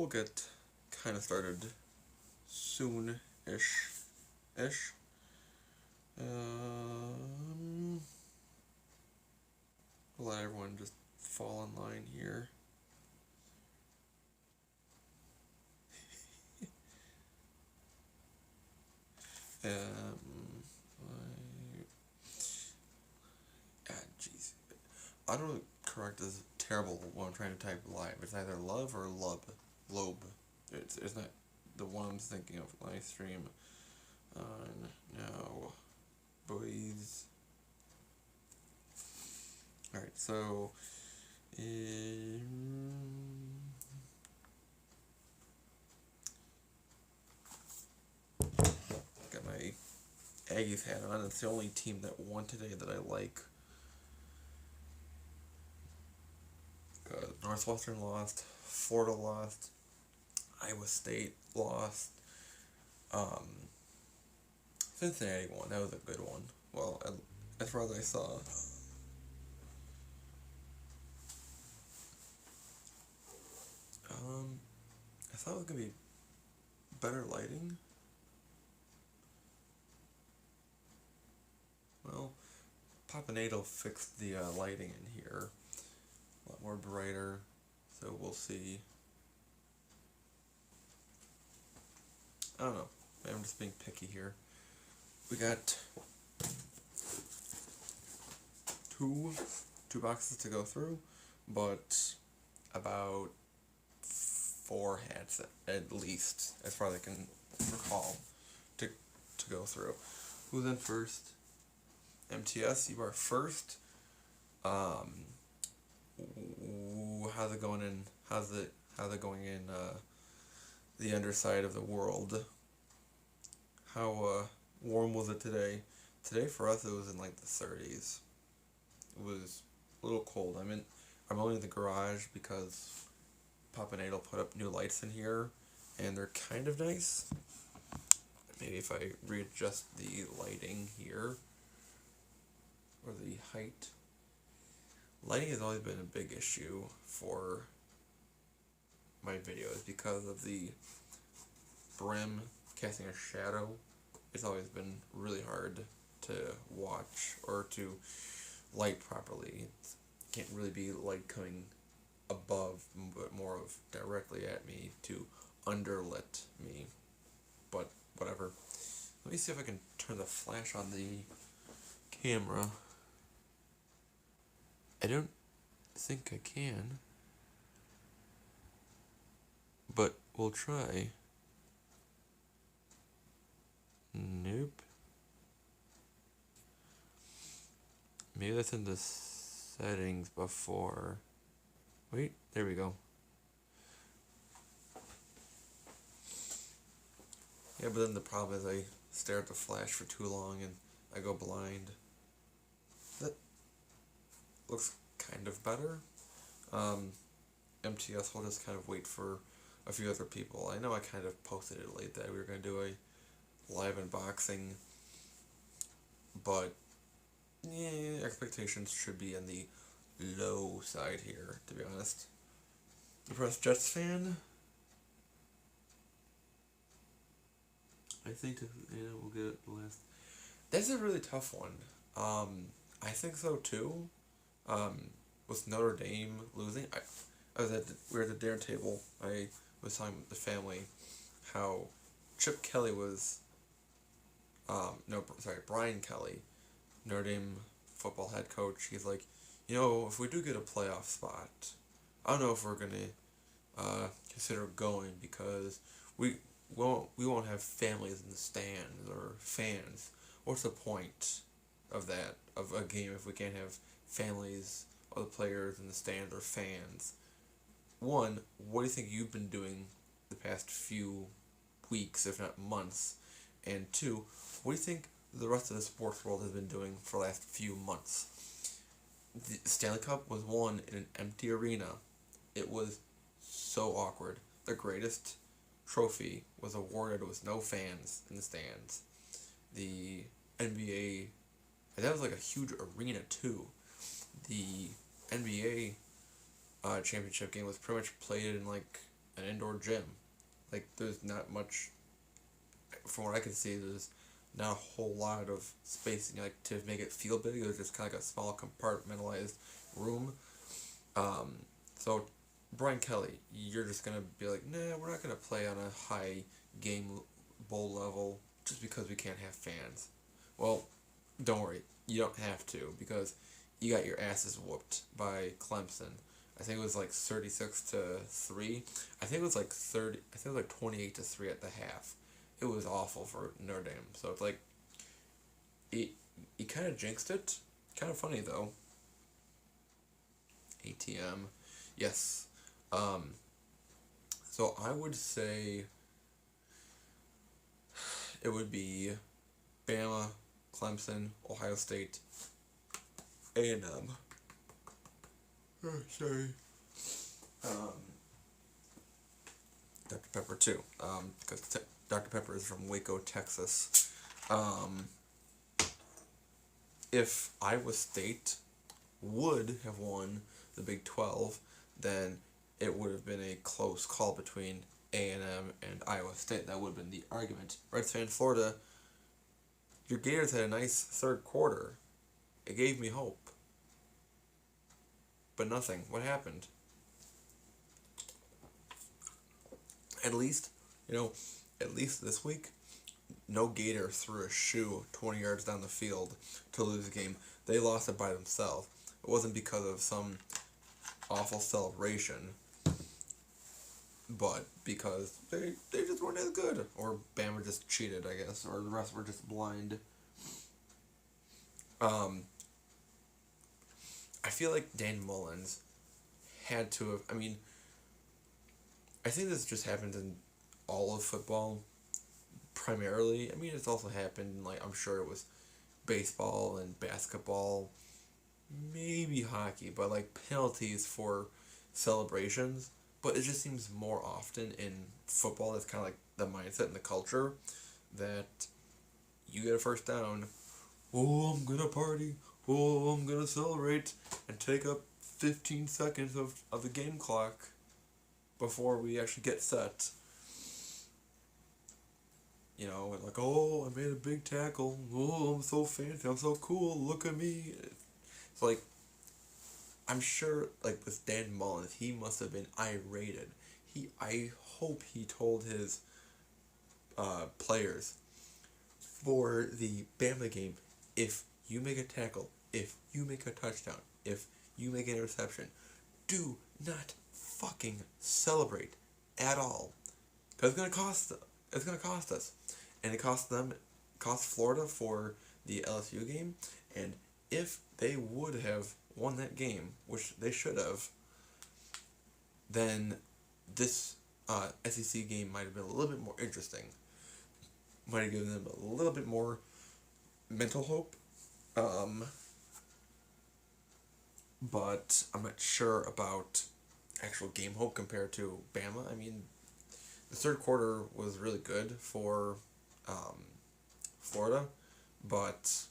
we'll get kind of started soon-ish. Ish. Um, let everyone just fall in line here. Jeez. I don't correct is terrible when I'm trying to type live. It's either love or lub. Lobe. It's not the one I'm thinking of. Live stream on now. Boys. Alright, so. Got my Aggies hat on. It's the only team that won today that I like. Northwestern lost. Florida lost. Iowa State lost. Cincinnati won. That was a good one. Well, as far as I saw. I thought it was gonna be better lighting. Well, Papanato fixed the lighting in here. A lot more brighter, so we'll see. I don't know. Maybe I'm just being picky here. We got two boxes to go through, but about 4 hats at least, as far as I can recall, to go through. Who's in first? MTS, you are first. How's it going in? How's it going in the underside of the world? How warm was it today? Today for us it was in like the 30s. It was a little cold. I'm only in the garage because Papanato put up new lights in here, and they're kind of nice. Maybe if I readjust the lighting here, or the height. Lighting has always been a big issue for my videos because of the brim casting a shadow. It's always been really hard to watch or to light properly. It can't really be light coming above, but more of directly at me to underlit me. But whatever. Let me see if I can turn the flash on the camera. I don't think I can, but we'll try. Nope. Maybe that's in the settings before. Wait, there we go. Yeah, but then the problem is I stare at the flash for too long and I go blind. That looks kind of better. MTS will just kind of wait for a few other people. I know I kind of posted it late that we were going to do a live unboxing, but yeah, expectations should be on the low side here, to be honest. You press Jets fan? I think we'll get it last. That's a really tough one. I think so too. With Notre Dame losing, we were at the dinner table. I was talking with the family how Chip Kelly was, Brian Kelly, Notre Dame football head coach. He's like, if we do get a playoff spot, I don't know if we're gonna consider going because we won't have families in the stands or fans. What's the point of that, of a game, if we can't have families or the players in the stands or fans? One, what do you think you've been doing the past few weeks, if not months? And two, what do you think the rest of the sports world has been doing for the last few months? The Stanley Cup was won in an empty arena. It was so awkward. The greatest trophy was awarded with no fans in the stands. The NBA, and that was like a huge arena too. The NBA championship game was pretty much played in like an indoor gym. Like, there's not much, from what I can see, there's not a whole lot of space, like, to make it feel big. It was just kind of like a small compartmentalized room. Um, so, Brian Kelly, you're just gonna be like, nah, we're not gonna play on a high game bowl level just because we can't have fans. Well, don't worry, you don't have to, because you got your asses whooped by Clemson. I think it was like 36-3. I think it was like 30. I think it was like 28-3 at the half. It was awful for Notre Dame. So it's like, you kind of jinxed it. Kind of funny though. ATM, yes. Um, so I would say it would be Bama, Clemson, Ohio State, A&M. Oh, sorry. Dr. Pepper too, because Dr. Pepper is from Waco, Texas. If Iowa State would have won the Big 12, then it would have been a close call between A&M and Iowa State. That would have been the argument. Reds fan Florida, your Gators had a nice third quarter. It gave me hope. But nothing. What happened? At least this week, no Gator threw a shoe 20 yards down the field to lose the game. They lost it by themselves. It wasn't because of some awful celebration, but because they just weren't as good. Or Bama just cheated, I guess, or the rest were just blind. I feel like Dan Mullins had to have. I mean, I think this just happens in all of football, primarily. I mean, it's also happened, like, I'm sure it was baseball and basketball, maybe hockey, but, like, penalties for celebrations. But it just seems more often in football, that's kind of like the mindset and the culture, that you get a first down, oh, I'm gonna party, oh, I'm gonna celebrate, and take up 15 seconds of the game clock before we actually get set. You know, like, oh, I made a big tackle, oh, I'm so fancy, I'm so cool, look at me. It's like, I'm sure, like, with Dan Mullins, he must have been irated. I hope he told his players for the Bama game, if you make a tackle, if you make a touchdown, if you make an interception, do not fucking celebrate at all. Because it's gonna cost us. And it cost Florida for the LSU game, and if they would have won that game, which they should have, then this SEC game might have been a little bit more interesting. Might have given them a little bit more mental hope. But I'm not sure about actual game hope compared to Bama. I mean, the third quarter was really good for Florida, but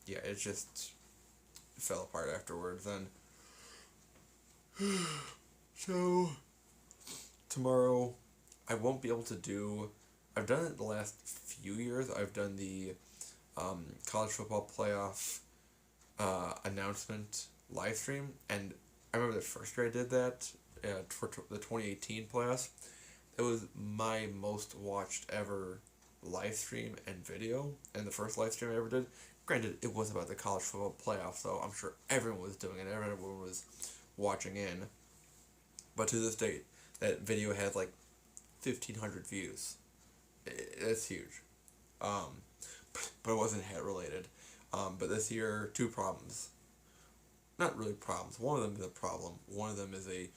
yeah, it just fell apart afterwards. And so tomorrow, I won't be able to do. I've done it the last few years. I've done the college football playoff announcement live stream, and I remember the first year I did that for the 2018 playoffs. It was my most watched ever live stream and video, and the first live stream I ever did. Granted, it was about the college football playoff, so I'm sure everyone was doing it, everyone was watching in. But to this date, that video had like 1,500 views. It's huge. But it wasn't hat related. But this year, two problems. Not really problems. One of them is a problem. One of them is a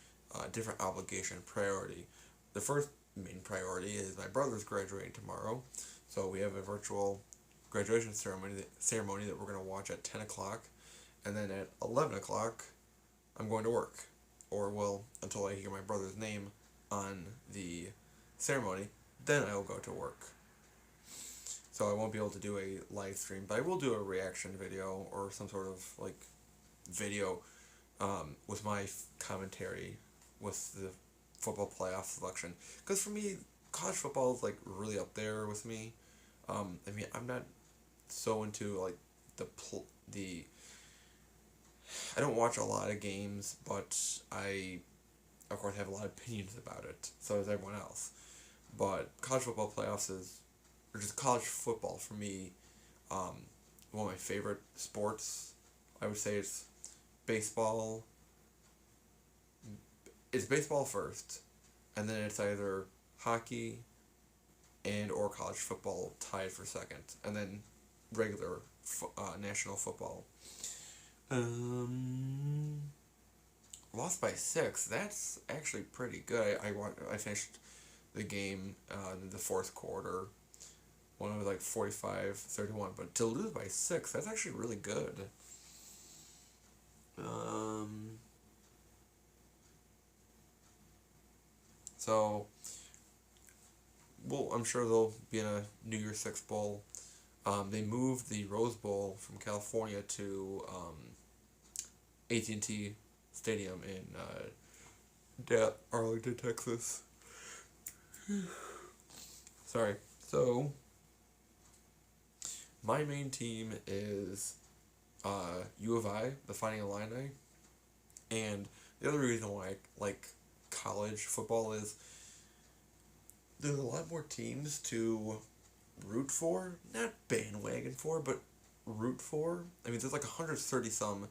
different obligation, priority. The first main priority is my brother's graduating tomorrow, so we have a virtual graduation ceremony that we're going to watch at 10 o'clock, and then at 11 o'clock, I'm going to work. Or, well, until I hear my brother's name on the ceremony, then I will go to work. So I won't be able to do a live stream, but I will do a reaction video or some sort of, like, video with my commentary with football playoff selection. Because for me, college football is like really up there with me. I mean, I'm not so into like the. I don't watch a lot of games, but I, of course, have a lot of opinions about it. So does everyone else. But college football playoffs is, or just college football for me, um, one of my favorite sports. I would say baseball. It's baseball first, and then it's either hockey and or college football tied for second, and then regular national football. Um, Lost by 6. That's actually pretty good. I finished the game in the fourth quarter when it was like 45-31. But to lose by 6, that's actually really good. Um, so, well, I'm sure they'll be in a New Year's Six bowl. They moved the Rose Bowl from California to AT&T Stadium in Arlington, Texas. Sorry. So, my main team is U of I, the Fighting Illini, and the other reason why I like college football is there's a lot more teams to root for, not bandwagon for, but root for. I mean, there's like 130 some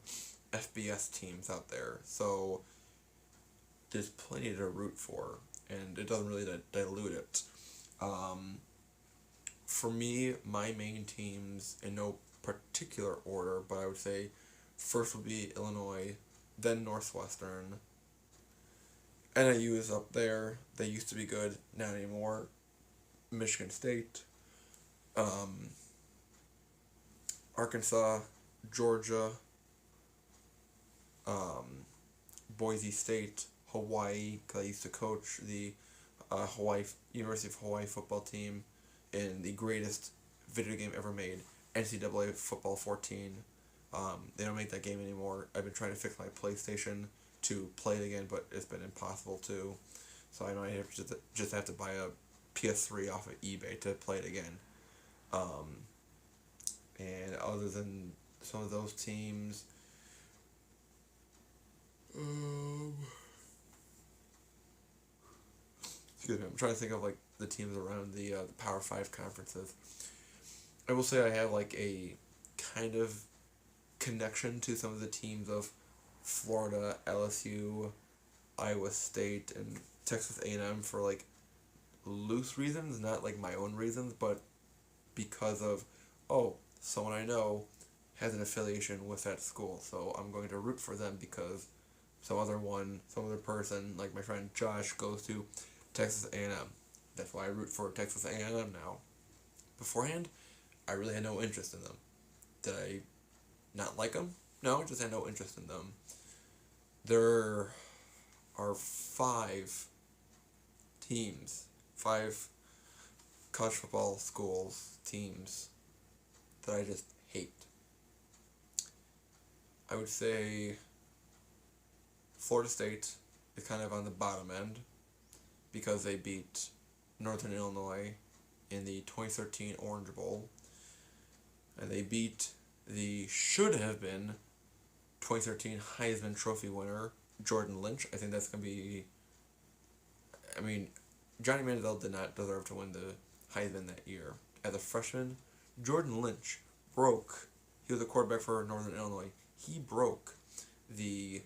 FBS teams out there, so there's plenty to root for, and it doesn't really dilute it. Um, for me, my main teams, in no particular order, but I would say first would be Illinois, then Northwestern. NIU is up there. They used to be good, not anymore. Michigan State, um, Arkansas, Georgia, um, Boise State, Hawaii, because I used to coach the University of Hawaii football team in the greatest video game ever made, NCAA Football 14. They don't make that game anymore. I've been trying to fix my PlayStation to play it again, but it's been impossible to. So I know I have to just have to buy a PS3 off of eBay to play it again. Um, and other than some of those teams, excuse me, I'm trying to think of like the teams around the Power Five conferences. I will say I have like a kind of connection to some of the teams of Florida, LSU, Iowa State, and Texas A&M for like loose reasons, not like my own reasons, but because of, oh, someone I know has an affiliation with that school, so I'm going to root for them because some other person, like my friend Josh, goes to Texas A&M. That's why I root for Texas A&M now. Beforehand, I really had no interest in them. Did I not like them? No, I just had no interest in them. There are 5 teams, 5 college football schools, teams, that I just hate. I would say Florida State is kind of on the bottom end because they beat Northern Illinois in the 2013 Orange Bowl, and they beat the should have been 2013 Heisman Trophy winner Jordan Lynch. I think that's going to be, I mean, Johnny Manziel did not deserve to win the Heisman that year. As a freshman, Jordan Lynch he was a quarterback for Northern Illinois. He broke the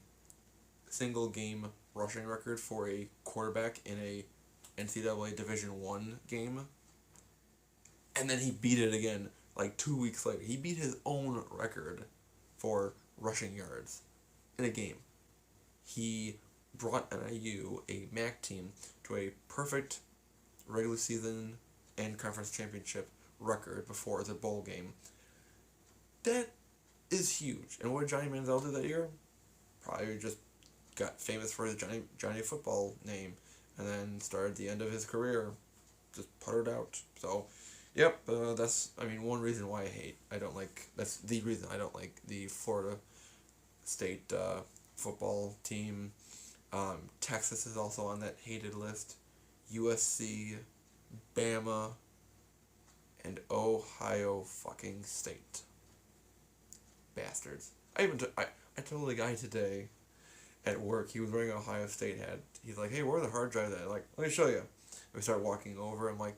single game rushing record for a quarterback in a NCAA Division I game. And then he beat it again like 2 weeks later. He beat his own record for rushing yards in a game. He brought NIU, a MAC team, to a perfect regular season and conference championship record before the bowl game. That is huge. And what did Johnny Manziel do that year? Probably just got famous for his Johnny football name, and then started the end of his career. Just puttered out. So, yep, that's, I mean, one reason why that's the reason I don't like the Florida State football team. Texas is also on that hated list. USC, Bama, and Ohio fucking State. Bastards. I told a guy today at work, he was wearing an Ohio State hat. He's like, hey, where are the hard drives at? I'm like, let me show you. We start walking over. I'm like,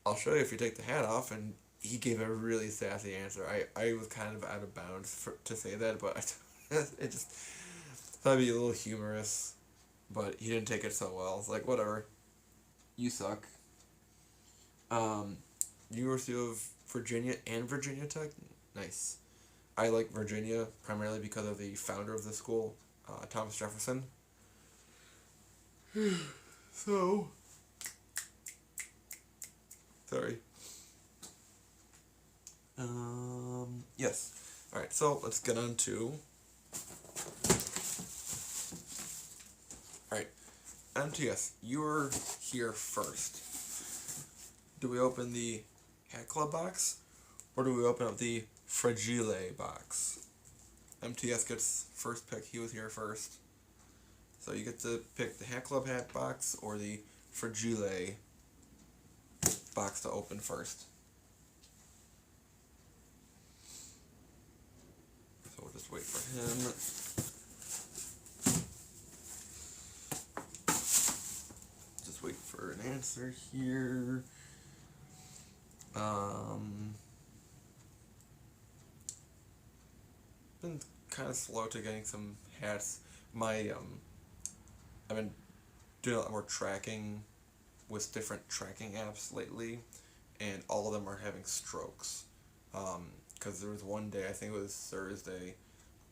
I'll show you if you take the hat off. And he gave a really sassy answer. I was kind of out of bounds to say that, but it just thought it'd be a little humorous. But he didn't take it so well. It's like, whatever. You suck. University of Virginia and Virginia Tech? Nice. I like Virginia primarily because of the founder of the school, Thomas Jefferson. So, sorry. Yes. Alright, so let's get on to... Alright, MTS, you're here first. Do we open the Hat Club box, or do we open up the Fragile box? MTS gets first pick, he was here first. So you get to pick the Hat Club hat box or the Fragile box to open first. So we'll just wait for him. Just wait for an answer here. Been kind of slow to getting some hats. I've been doing a lot more tracking with different tracking apps lately, and all of them are having strokes. Because there was one day, I think it was Thursday,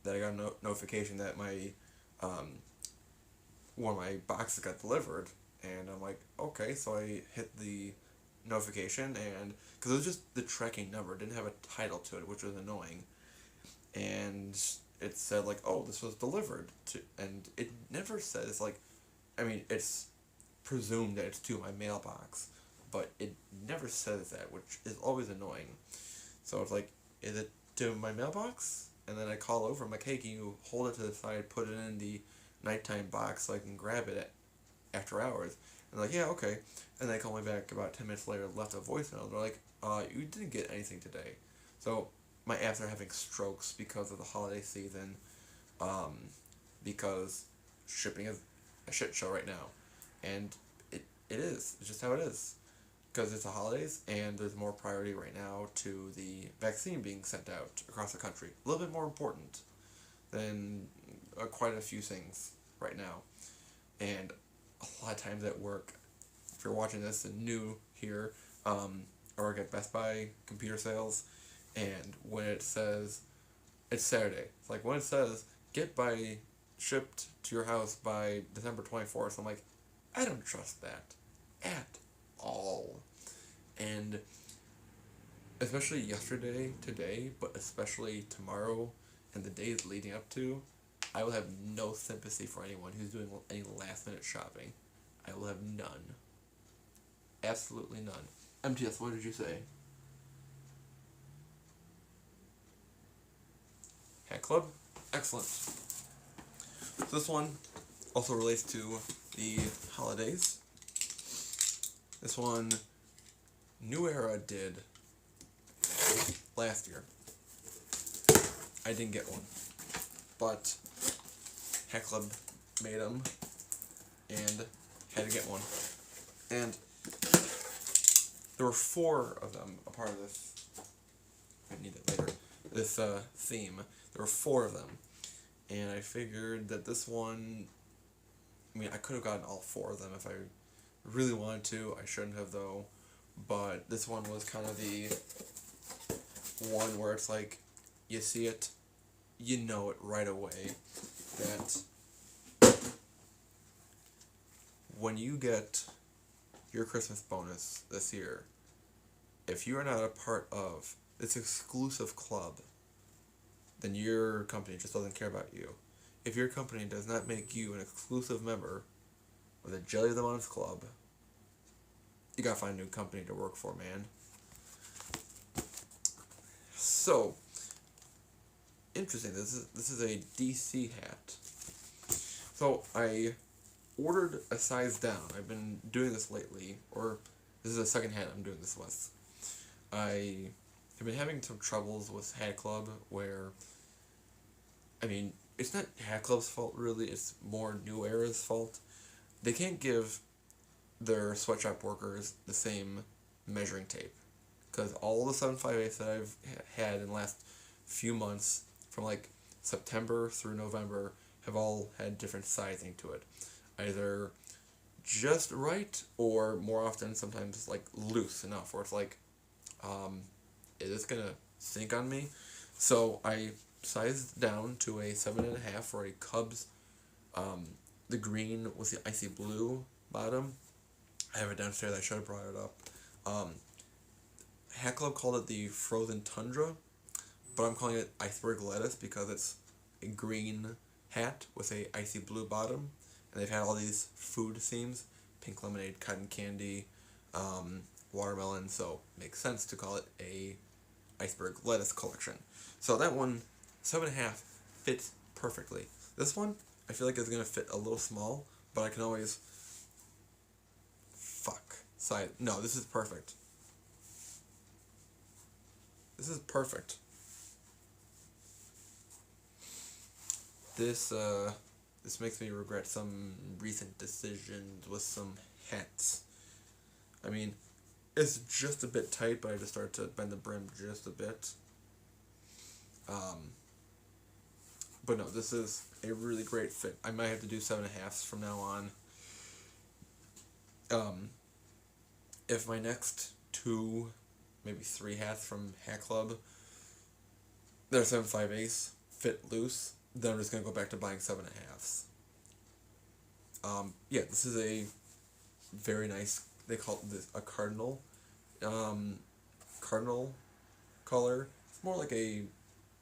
that I got a notification that my one of my boxes got delivered, and I'm like, okay, so I hit the notification, and because it was just the tracking number, it didn't have a title to it, which was annoying, and it said like, oh, this was delivered to, and it never says like, I mean, it's presumed that it's to my mailbox, but it never says that, which is always annoying. So it's like, is it to my mailbox? And then I call over, I'm like, hey, can you hold it to the side, put it in the nighttime box so I can grab it after hours? And they're like, yeah, okay. And they call me back about 10 minutes later, left a voicemail. They're like, you didn't get anything today. So my apps are having strokes because of the holiday season, because shipping is a shit show right now. And it is. It's just how it is. Because it's the holidays, and there's more priority right now to the vaccine being sent out across the country. A little bit more important than quite a few things right now. And a lot of times at work, if you're watching this and new here, I work at Best Buy computer sales, and when it says, it's Saturday, it's like when it says, shipped to your house by December 24th, I'm like, I don't trust that at all. And especially yesterday, today, but especially tomorrow and the days leading up to, I will have no sympathy for anyone who's doing any last minute shopping. I will have none. Absolutely none. MTS, what did you say? Hat Club? Excellent. So this one also relates to the holidays. This one, New Era did last year. I didn't get one, but Hat Club made them and had to get one. And there were 4 of them, a part of this, I need it later, this theme. There were 4 of them, and I figured that this one, I mean, I could have gotten all 4 of them if I really wanted to. I shouldn't have, though, but this one was kind of the one where it's like, you see it, you know it right away, that when you get your Christmas bonus this year, if you are not a part of this exclusive club, then your company just doesn't care about you. If your company does not make you an exclusive member of the Jelly of the Month Club, you gotta find a new company to work for, man. So, interesting, this is a DC hat. So, I ordered a size down. I've been doing this lately, or this is the second hat I'm doing this with. I have been having some troubles with Hat Club where, I mean, it's not Hat Club's fault really, it's more New Era's fault. They can't give their sweatshop workers the same measuring tape. Because all the 7.5/8 that I've had in the last few months, from like September through November, have all had different sizing to it. Either just right, or more often sometimes like loose enough, where it's like, is this gonna sink on me? So I sized down to a 7.5 for a Cubs, the green with the icy blue bottom. I have it downstairs. I should have brought it up. Hat Club called it the Frozen Tundra, but I'm calling it Iceberg Lettuce because it's a green hat with a icy blue bottom, and they've had all these food themes: pink lemonade, cotton candy, watermelon. So it makes sense to call it a Iceberg Lettuce collection. So that one, 7.5, fits perfectly. This one, I feel like it's gonna fit a little small, but I can always side. No, this is perfect. This is perfect. This makes me regret some recent decisions with some hats. I mean, it's just a bit tight, but I just started to bend the brim just a bit. But no, this is a really great fit. I might have to do 7.5s from now on. If my next 2, maybe 3 hats from Hat Club, they're 7.5/8 fit loose, then I'm just gonna go back to buying 7.5s. Yeah, this is a very nice. They call this a cardinal, cardinal color. It's more like a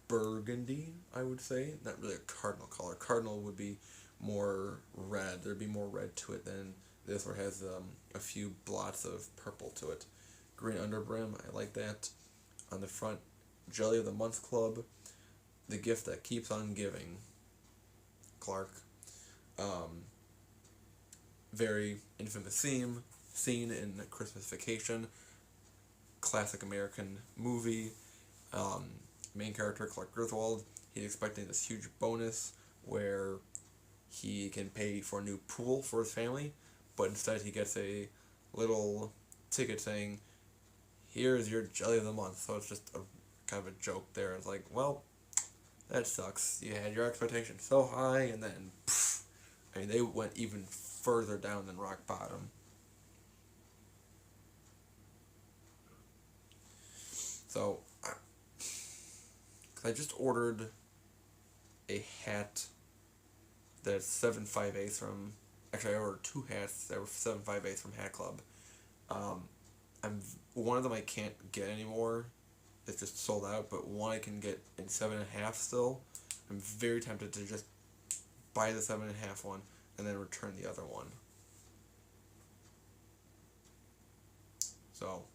burgundy, I would say. Not really a cardinal color. Cardinal would be more red. There'd be more red to it than this, where it has a few blots of purple to it. Green underbrim, I like that. On the front, Jelly of the Month Club, the gift that keeps on giving. Clark. Very infamous theme, scene in Christmas Vacation. Classic American movie. Main character, Clark Griswold, he's expecting this huge bonus where he can pay for a new pool for his family, but instead he gets a little ticket saying, "Here's your Jelly of the Month." So it's just a kind of a joke there. It's like, well, that sucks. You had your expectations so high, and then, pff, I mean, they went even further down than rock bottom. So, I just ordered a hat that's 7.5/8 from. Actually, I ordered 2 hats that were 7.5/8 from Hat Club. I'm one of them I can't get anymore. It's just sold out. But one I can get in 7.5 still. I'm very tempted to just buy the 7.5 one and then return the other one. So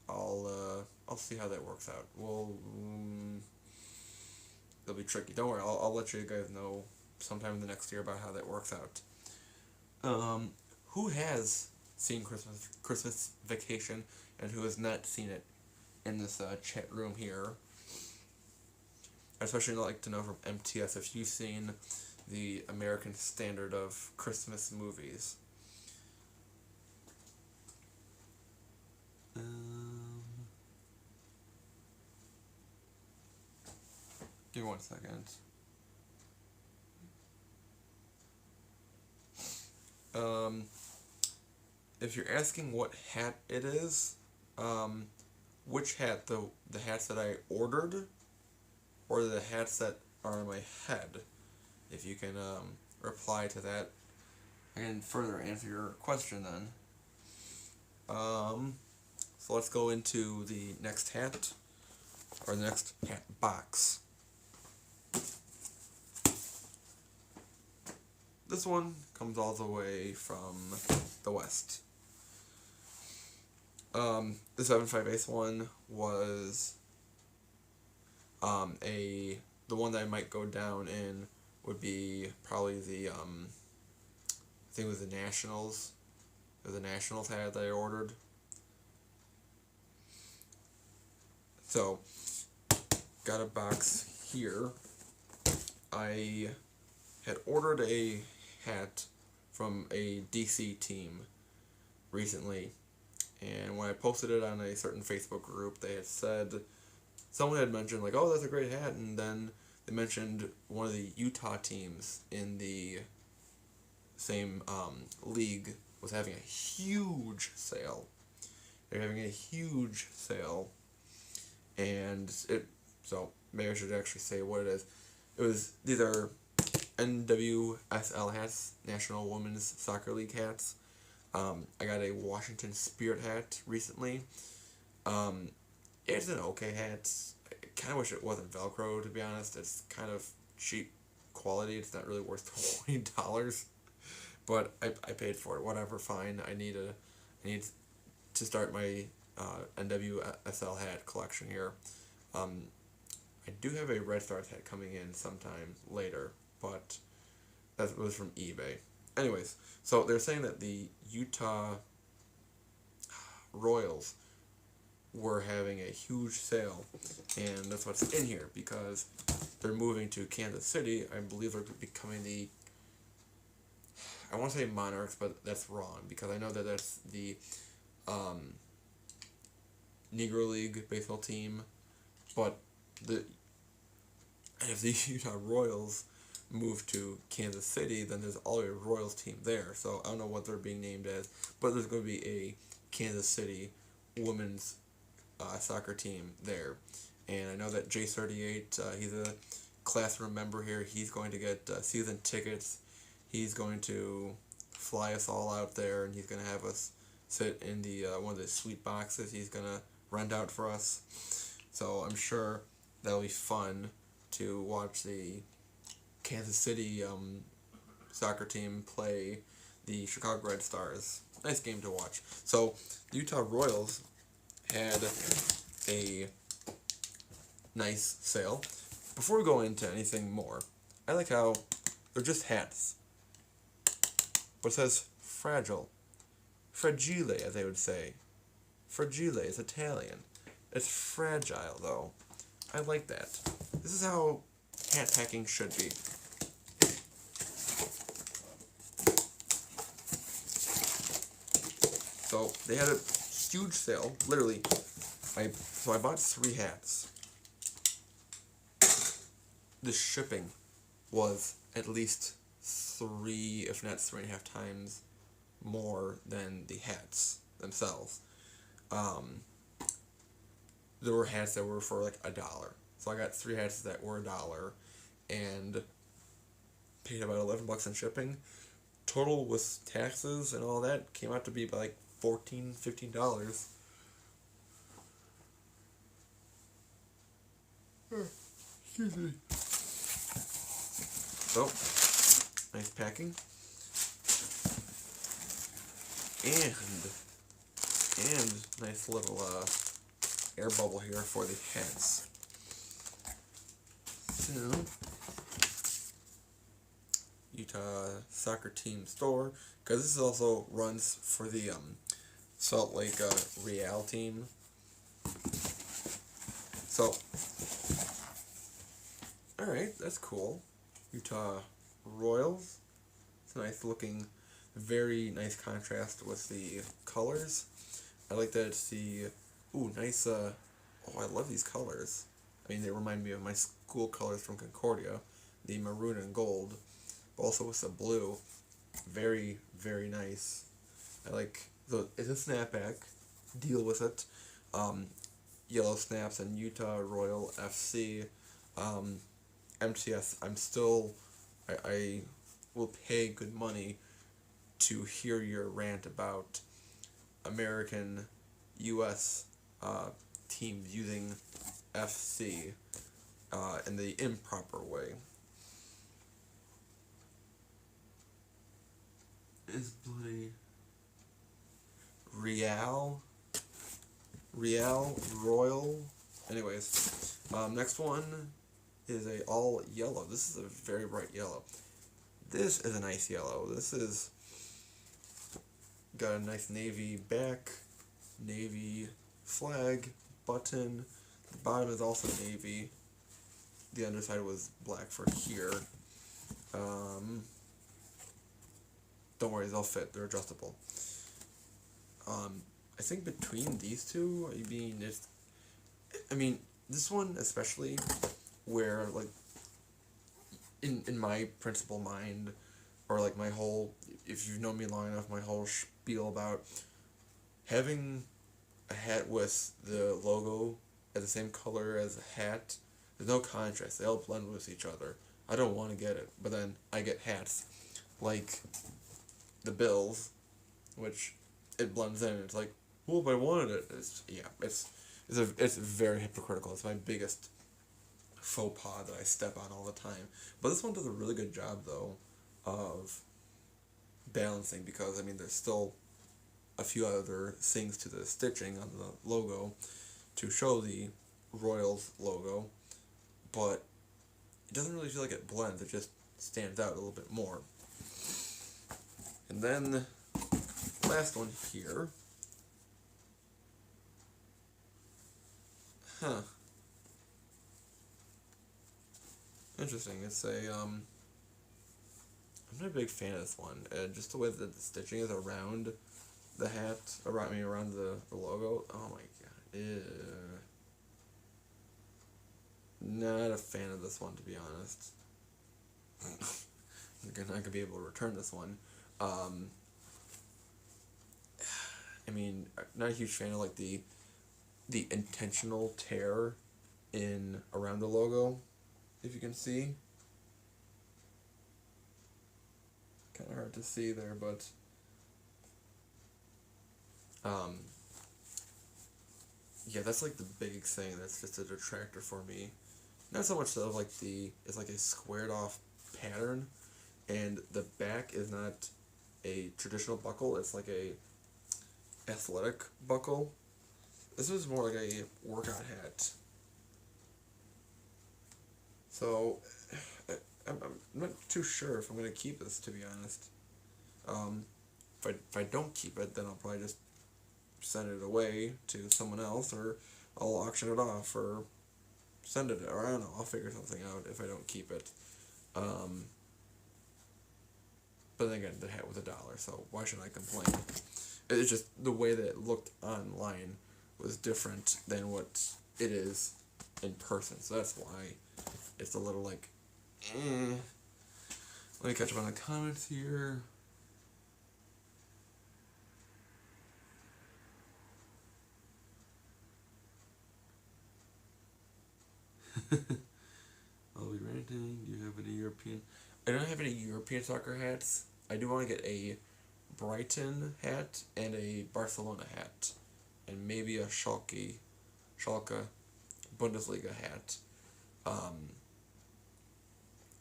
I'll see how that works out. Well, it'll be tricky. Don't worry. I'll let you guys know sometime in the next year about how that works out. Who has seen Christmas Vacation and who has not seen it in this chat room here? I'd especially like to know from MTS if you've seen the American standard of Christmas movies. Give me 1 second. If you're asking what hat it is, which hat, the hats that I ordered, or the hats that are on my head, if you can reply to that, I can further answer your question then. So let's go into the next hat, or the next hat box. This one comes all the way from the West. The 7.5/8 one was the one that I might go down in would be probably the think it was the Nationals. It was the Nationals hat that I ordered. So, got a box here. I had ordered a hat from a DC team recently, and when I posted it on a certain Facebook group, they had said, someone had mentioned, like, oh, that's a great hat, and then they mentioned one of the Utah teams in the same league was having a huge sale. They're having a huge sale, and so maybe I should actually say what it is. These are NWSL hats, National Women's Soccer League hats. I got a Washington Spirit hat recently. It's an okay hat. I kind of wish it wasn't Velcro, to be honest. It's kind of cheap quality. It's not really worth $20, but I paid for it. Whatever, fine. I need to start my NWSL hat collection here. I do have a Red Stars hat coming in sometime later, but that was from eBay. Anyways, so they're saying that the Utah Royals were having a huge sale, and that's what's in here, because they're moving to Kansas City. I believe they're becoming the, I want to say Monarchs, but that's wrong, because I know that that's the Negro League baseball team, but if the Utah Royals move to Kansas City, then there's already a Royals team there. So I don't know what they're being named as, but there's going to be a Kansas City women's soccer team there. And I know that J38, he's a classroom member here. He's going to get season tickets. He's going to fly us all out there, and he's going to have us sit in the one of the suite boxes he's going to rent out for us. So I'm sure that'll be fun to watch the Kansas City soccer team play the Chicago Red Stars. Nice game to watch. So the Utah Royals had a nice sale. Before we go into anything more, I like how they're just hats, but it says fragile. Fragile, as they would say. Fragile is Italian. It's fragile, though. I like that. This is how hat packing should be. So they had a huge sale. Literally, I bought 3 hats. The shipping was at least 3, if not 3.5 times more than the hats themselves. There were hats that were for like $1. So I got 3 hats that were $1 and paid about $11 in shipping. Total with taxes and all that came out to be like $14, $15. Excuse me. So, nice packing. And nice little air bubble here for the hats. So, Utah soccer team store, because this also runs for the Salt Lake Real team. So, alright, that's cool. Utah Royals. It's a nice looking, very nice contrast with the colors. I like that it's the, nice, I love these colors. I mean, they remind me of my school colors from Concordia, the maroon and gold, but also with the blue. Very, very nice. I like, it's a snapback, deal with it. Yellow snaps and Utah Royal FC. MTS, I will pay good money to hear your rant about American U.S. Teams using FC in the improper way. Is bloody Real Royal. Anyways, next one is a all yellow. This is a very bright yellow. This is a nice yellow. This is Got a nice navy back, navy flag, button. The bottom is also navy. The underside was black for here. Don't worry, they'll fit. They're adjustable. I think between these two, I mean, this one especially, where like, in my principal mind, or like my whole, if you've known me long enough, my whole spiel about having a hat with the logo as the same color as a hat, there's no contrast. They all blend with each other. I don't want to get it, but then I get hats like the Bills, which it blends in. It's like, well, but I wanted it. It's very hypocritical. It's my biggest faux pas that I step on all the time. But this one does a really good job though of balancing, because I mean there's still a few other things to the stitching on the logo to show the Royals logo, but it doesn't really feel like it blends. It just stands out a little bit more. And then the last one here. Interesting. It's a I'm not a big fan of this one. Just the way that the stitching is around the hat, around the logo. Oh my god. Ew. Not a fan of this one, to be honest. I'm not gonna be able to return this one. I mean, not a huge fan of like the intentional tear in around the logo, if you can see. Kind of hard to see there, but yeah, that's like the big thing. That's just a detractor for me. Not so much so like it's like a squared off pattern, and the back is not a traditional buckle. It's like a athletic buckle. This was more like a workout hat. So I'm not too sure if I'm gonna keep this, to be honest. If I don't keep it, then I'll probably just send it away to someone else, or I'll auction it off, or send it, or I don't know. I'll figure something out if I don't keep it. But then again, the hat was $1, so why should I complain? It's just the way that it looked online was different than what it is in person, so that's why it's a little like, eh. Let me catch up on the comments here. I'll be ranting. Do you have any European? I don't have any European soccer hats. I do want to get a Brighton hat and a Barcelona hat, and maybe a Schalke Bundesliga hat.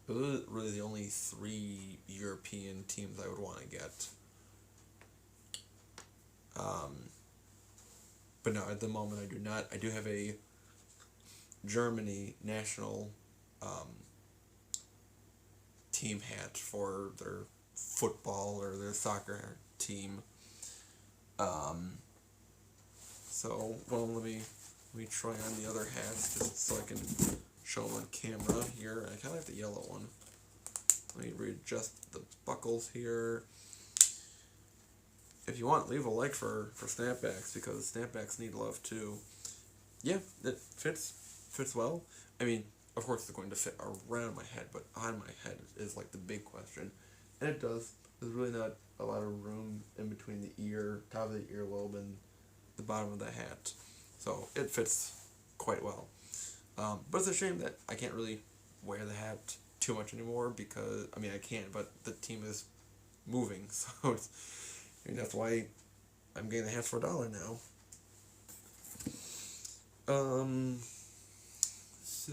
Those are really the only 3 European teams I would want to get. But no, at the moment I do not. I do have a Germany national team hat for their football or their soccer team. So, well, let me try on the other hats just so I can show them on camera here. I kind of like the yellow one. Let me readjust the buckles here. If you want, leave a like for snapbacks, because snapbacks need love too. Yeah, it fits well. I mean, of course it's going to fit around my head, but on my head is like the big question. And it does. There's really not a lot of room in between the top of the earlobe and the bottom of the hat. So it fits quite well. But it's a shame that I can't really wear the hat too much anymore, because, I mean, I can, but the team is moving, so that's why I'm getting the hats for $1 now. So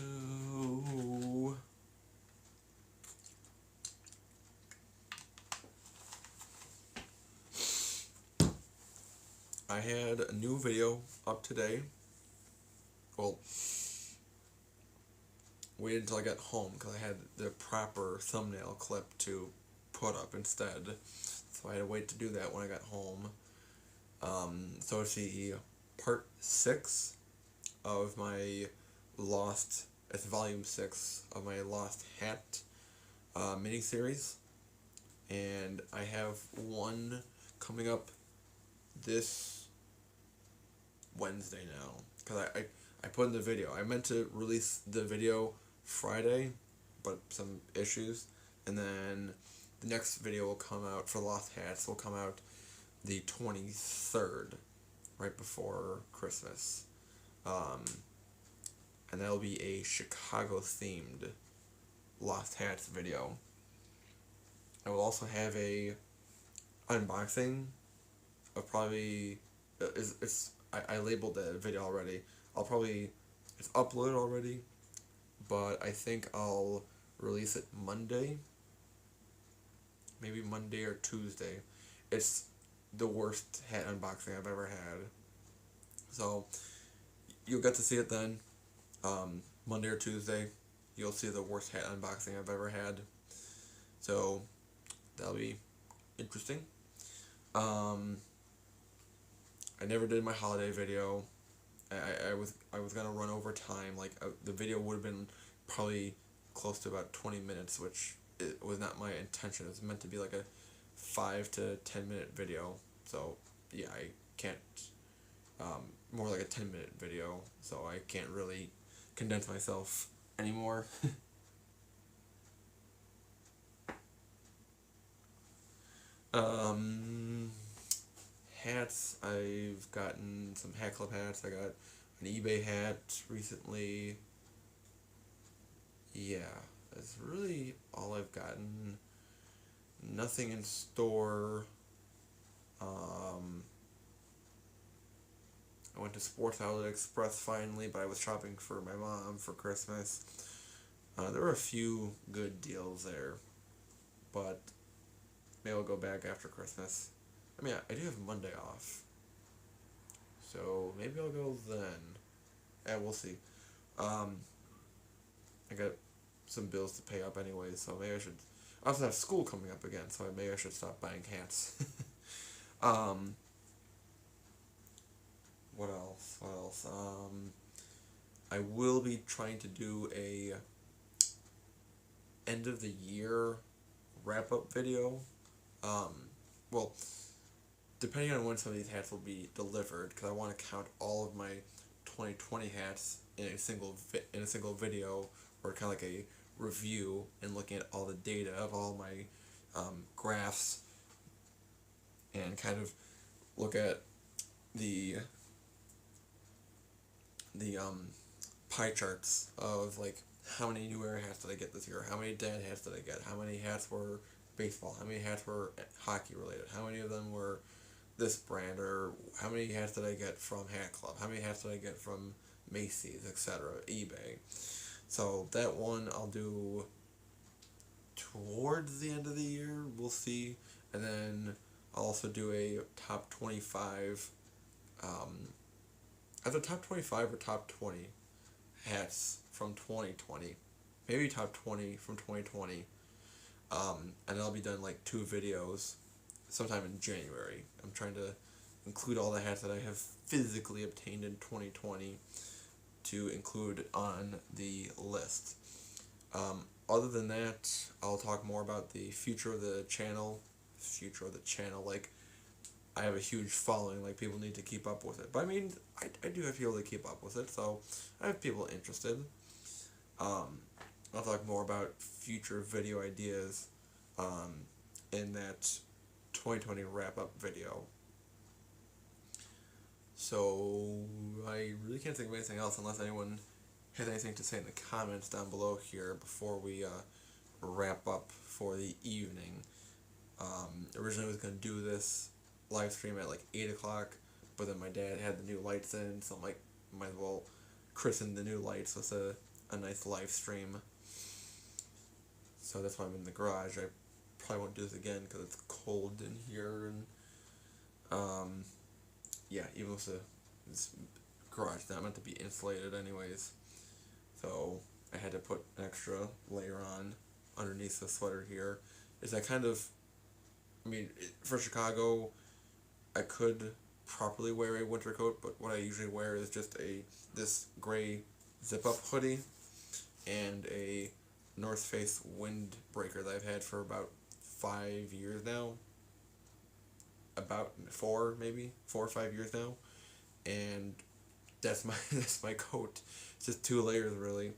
I had a new video up today. Well, waited until I got home because I had the proper thumbnail clip to put up instead. So I had to wait to do that when I got home. So it's the part 6 of my Lost, it's volume 6 of my Lost Hat miniseries. And I have one coming up this Wednesday now. Because I put in the video. I meant to release the video Friday, but some issues. And then the next video will come out for Lost Hats will come out the 23rd, right before Christmas. And that'll be a Chicago-themed Lost Hats video. I will also have a unboxing of probably, I labeled the video already. It's uploaded already, but I think I'll release it Monday. Maybe Monday or Tuesday. It's the worst hat unboxing I've ever had. So, you'll get to see it then. Monday or Tuesday, you'll see the worst hat unboxing I've ever had. So, that'll be interesting. I never did my holiday video. I was gonna run over time. Like the video would have been probably close to about 20 minutes, which it was not my intention. It was meant to be like a 5 to 10 minute video. So yeah, I can't. More like a 10-minute video. So I can't really condense myself anymore. Hats, I've gotten some Hat Club hats. I got an eBay hat recently. Yeah, that's really all I've gotten. Nothing in store. I went to Sports Outlet Express finally, but I was shopping for my mom for Christmas. There were a few good deals there, but maybe I'll go back after Christmas. I mean, I do have Monday off, so maybe I'll go then. Yeah, we'll see. I got some bills to pay up anyway, so maybe I should. I also have school coming up again, so maybe I should stop buying hats. What else? I will be trying to do a end of the year wrap up video. Well, depending on when some of these hats will be delivered, because I want to count all of my 2020 hats in a single video, or kind of like a review, and looking at all the data of all my graphs, and kind of look at the pie charts of like how many new era hats did I get this year, how many dad hats did I get, how many hats were baseball, how many hats were hockey related, how many of them were this brand, or how many hats did I get from Hat Club, how many hats did I get from Macy's, etc., eBay. So that one I'll do towards the end of the year, we'll see, and then I'll also do a top 25, either top 25 or top 20 hats from 2020, maybe top 20 from 2020, and I'll be done like 2 videos sometime in January. I'm trying to include all the hats that I have physically obtained in 2020 to include on the list. Other than that, I'll talk more about the future of the channel. Like, I have a huge following, like, people need to keep up with it. But I mean, I do have people to keep up with it, so I have people interested. I'll talk more about future video ideas in that 2020 wrap-up video. So, I really can't think of anything else unless anyone has anything to say in the comments down below here before we wrap up for the evening. Originally I was going to do this live stream at like 8 o'clock, but then my dad had the new lights in, so I'm like, might as well christen the new lights with a nice live stream. So that's why I'm in the garage. I probably won't do this again because it's cold in here, and yeah, even with this garage not meant to be insulated anyways, so I had to put an extra layer on underneath the sweater here, is I kind of, for Chicago, I could properly wear a winter coat, but what I usually wear is just this gray zip-up hoodie and a North Face windbreaker that I've had for about 5 years now. About 4 or 5 years now, and that's my that's my coat. It's just 2 layers really,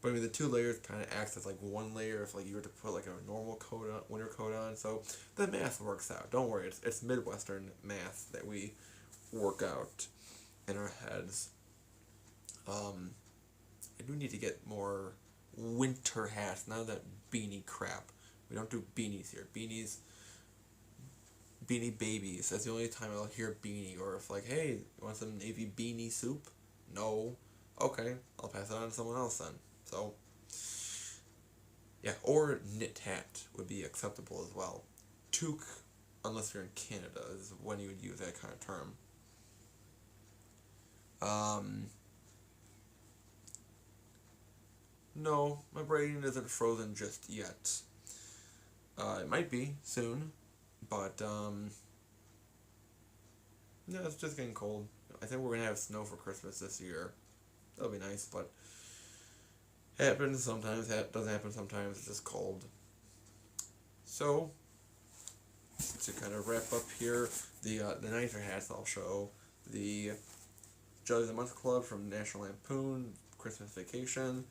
but the 2 layers kind of acts as like one layer if like you were to put like a normal coat on, winter coat on. So the math works out. Don't worry, it's Midwestern math that we work out in our heads. I do need to get more winter hats. None of that beanie crap. We don't do beanies here. Beanie Babies. That's the only time I'll hear beanie. Or if like, hey, you want some navy beanie soup? No. Okay, I'll pass it on to someone else then. So, yeah, or knit hat would be acceptable as well. Toque, unless you're in Canada, is when you would use that kind of term. No, my brain isn't frozen just yet. It might be soon, but no, it's just getting cold. I think we're gonna have snow for Christmas this year. That'll be nice, but happens sometimes. Doesn't happen sometimes. It's just cold. So to kind of wrap up here, the nicer hats I'll show: the Jelly of the Month Club from National Lampoon, Christmas Vacation,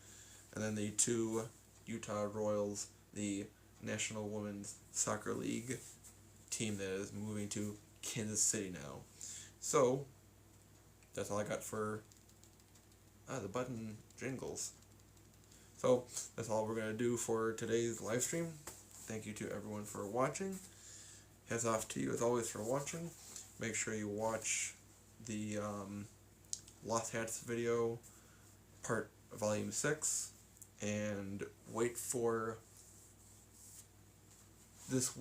and then the 2 Utah Royals, the National Women's Soccer League team that is moving to Kansas City now. So, that's all I got for the button jingles. So, that's all we're going to do for today's live stream. Thank you to everyone for watching. Hats off to you as always for watching. Make sure you watch the Lost Hats video, volume 6, and wait for this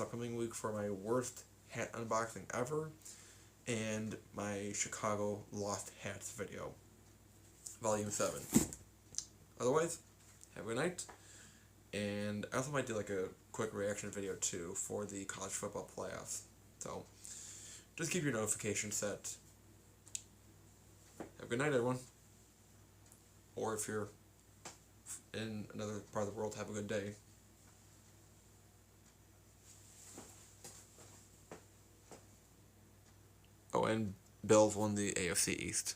upcoming week, for my worst hat unboxing ever, and my Chicago Lost Hats video, volume 7. Otherwise, have a good night, and I also might do like a quick reaction video too for the college football playoffs, so just keep your notifications set. Have a good night, everyone. Or if you're in another part of the world, have a good day. Oh, and Bills won the AFC East.